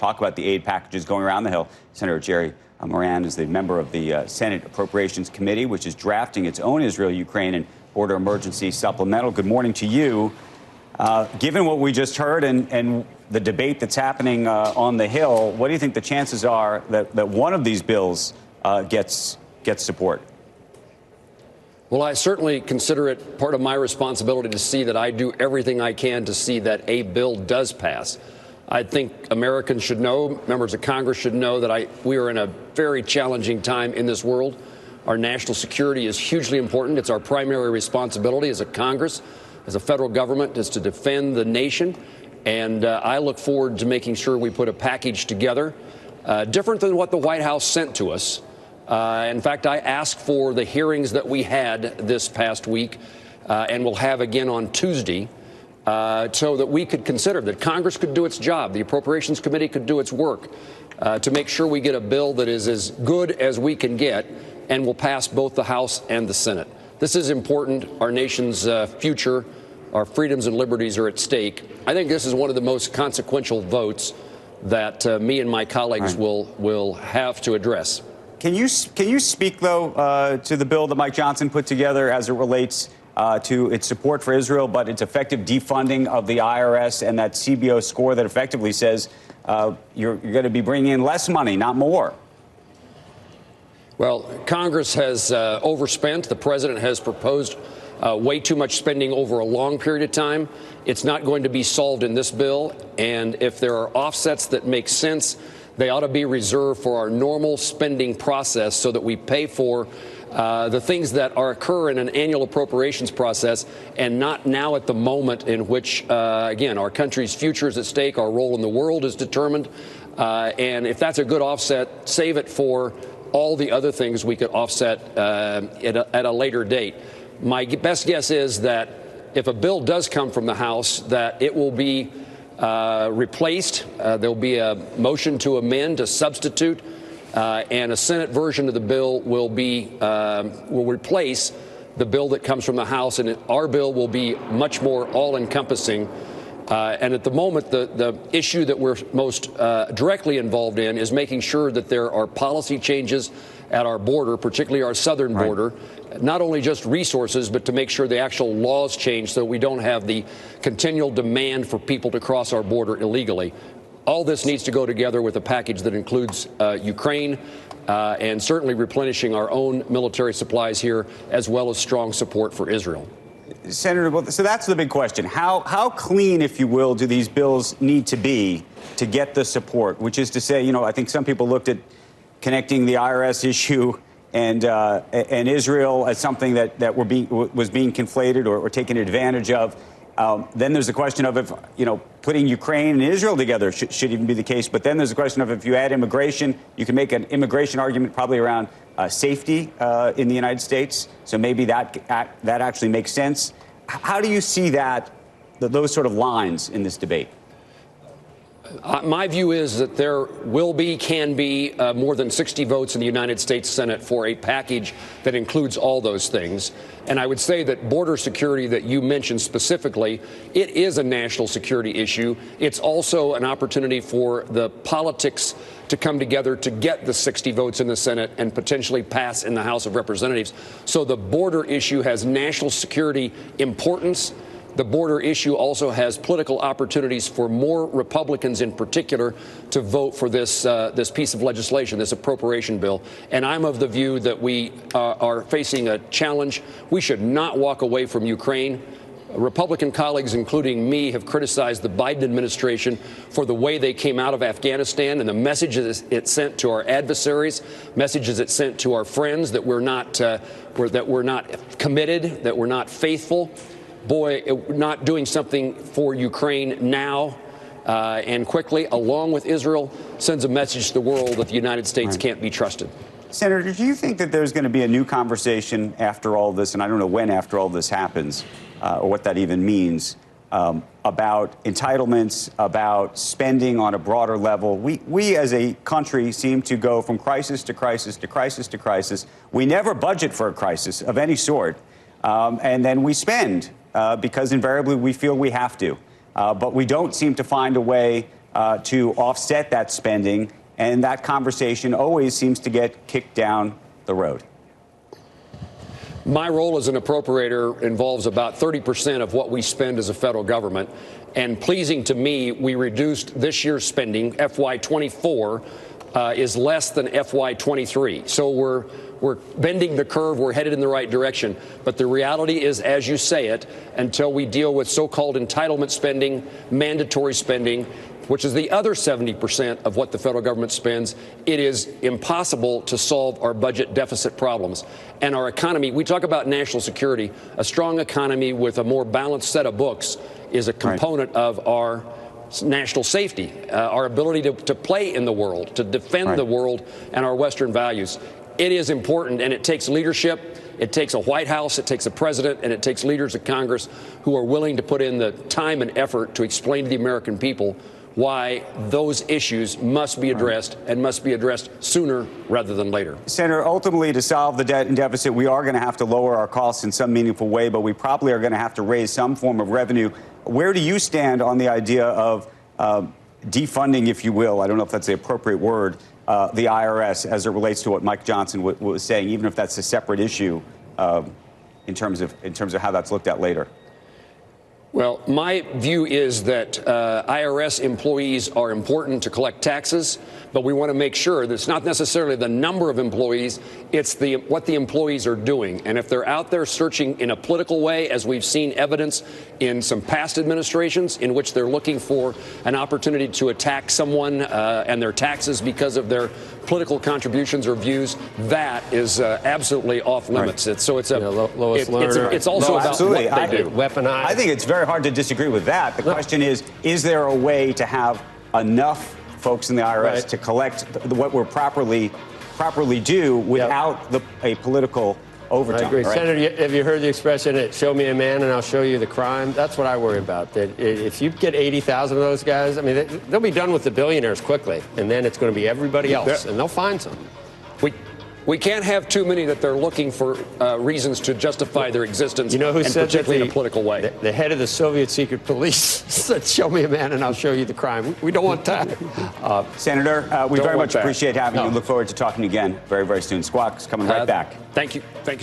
talk about the aid packages going around the Hill. Senator Jerry Moran is the member of the Senate Appropriations Committee, which is drafting its own Israel, Ukraine, and border emergency supplemental. Good morning to you. Given what we just heard and the debate that's happening on the Hill, what do you think the chances are that one of these bills gets support? Well, I certainly consider it part of my responsibility to see that I do everything I can to see that a bill does pass. I think Americans should know, members of Congress should know that we are in a very challenging time in this world. Our national security is hugely important. It's our primary responsibility as a Congress, as a federal government, is to defend the nation. And I look forward to making sure we put a package together different than what the White House sent to us. In fact, I asked for the hearings that we had this past week and will have again on Tuesday so that we could consider that Congress could do its job. The Appropriations Committee could do its work to make sure we get a bill that is as good as we can get and will pass both the House and the Senate. This is important. Our nation's future, our freedoms and liberties are at stake. I think this is one of the most consequential votes that me and my colleagues will have to address. Can you speak, though, to the bill that Mike Johnson put together as it relates to its support for Israel, but its effective defunding of the IRS and that CBO score that effectively says you're going to be bringing in less money, not more? Well, Congress has overspent. The president has proposed way too much spending over a long period of time. It's not going to be solved in this bill. And if there are offsets that make sense, they ought to be reserved for our normal spending process so that we pay for the things that occur in an annual appropriations process and not now at the moment in which, again, our country's future is at stake, our role in the world is determined. And if that's a good offset, save it for all the other things we could offset at a later date. My best guess is that if a bill does come from the House, that it will be replaced. There'll be a motion to amend, to substitute, and a Senate version of the bill will replace the bill that comes from the House, and our bill will be much more all-encompassing. And at the moment, the issue that we're most directly involved in is making sure that there are policy changes at our border, particularly our southern border, not only just resources, but to make sure the actual laws change so we don't have the continual demand for people to cross our border illegally. All this needs to go together with a package that includes Ukraine and certainly replenishing our own military supplies here, as well as strong support for Israel. Senator, so that's the big question. How clean, if you will, do these bills need to be to get the support? Which is to say, you know, I think some people looked at connecting the IRS issue and Israel as something that was being conflated or taken advantage of. Then there's the question of if, you know, putting Ukraine and Israel together should even be the case. But then there's the question of if you add immigration, you can make an immigration argument probably around safety in the United States. So maybe that actually makes sense. How do you see those sort of lines in this debate? My view is that there can be more than 60 votes in the United States Senate for a package that includes all those things. And I would say that border security that you mentioned specifically, it is a national security issue. It's also an opportunity for the politics to come together to get the 60 votes in the Senate and potentially pass in the House of Representatives. So the border issue has national security importance. The border issue also has political opportunities for more Republicans in particular to vote for this piece of legislation, this appropriation bill. And I'm of the view that we are facing a challenge. We should not walk away from Ukraine. Republican colleagues, including me, have criticized the Biden administration for the way they came out of Afghanistan and the messages it sent to our adversaries, messages it sent to our friends that we're not committed, that we're not faithful. Boy, not doing something for Ukraine now and quickly, along with Israel, sends a message to the world that the United States can't be trusted. Senator, do you think that there's going to be a new conversation after all this, and I don't know when after all this happens, or what that even means, about entitlements, about spending on a broader level? We as a country seem to go from crisis to crisis to crisis to crisis. We never budget for a crisis of any sort, and then we spend because invariably we feel we have to. But we don't seem to find a way to offset that spending, and that conversation always seems to get kicked down the road. My role as an appropriator involves about 30% of what we spend as a federal government. And pleasing to me, we reduced this year's spending. FY24 is less than FY23. So we're bending the curve. We're headed in the right direction. But the reality is, as you say it, until we deal with so-called entitlement spending, mandatory spending, which is the other 70% of what the federal government spends, it is impossible to solve our budget deficit problems. And our economy, we talk about national security, a strong economy with a more balanced set of books is a component of our national safety, our ability to play in the world, to defend the world and our Western values. It is important, and it takes leadership. It takes a White House, it takes a president, and it takes leaders of Congress who are willing to put in the time and effort to explain to the American people why those issues must be addressed and must be addressed sooner rather than later. Senator, ultimately, to solve the debt and deficit, we are going to have to lower our costs in some meaningful way, but we probably are going to have to raise some form of revenue. Where do you stand on the idea of defunding, if you will, I don't know if that's the appropriate word, the IRS as it relates to what Mike Johnson was saying, even if that's a separate issue in terms of how that's looked at later? Well, my view is that IRS employees are important to collect taxes, but we want to make sure that it's not necessarily the number of employees, it's what the employees are doing. And if they're out there searching in a political way, as we've seen evidence in some past administrations in which they're looking for an opportunity to attack someone and their taxes because of their political contributions or views, that is absolutely off limits. It's also about absolutely. what they do. Weaponized. I think it's very hard to disagree with that. The question is there a way to have enough folks in the IRS to collect what we're properly due without a political overtone? I agree. Right? Senator, have you heard the expression, show me a man and I'll show you the crime? That's what I worry about. That if you get 80,000 of those guys, I mean, they'll be done with the billionaires quickly, and then it's going to be everybody else, and they'll find some. We can't have too many that they're looking for reasons to justify their existence, you know who and said particularly in a political way. The head of the Soviet secret police said, show me a man and I'll show you the crime. We don't want that. Senator, we very much that. appreciate having you. Look forward to talking again very, very soon. Squawk's coming right back. Thank you. Thank you.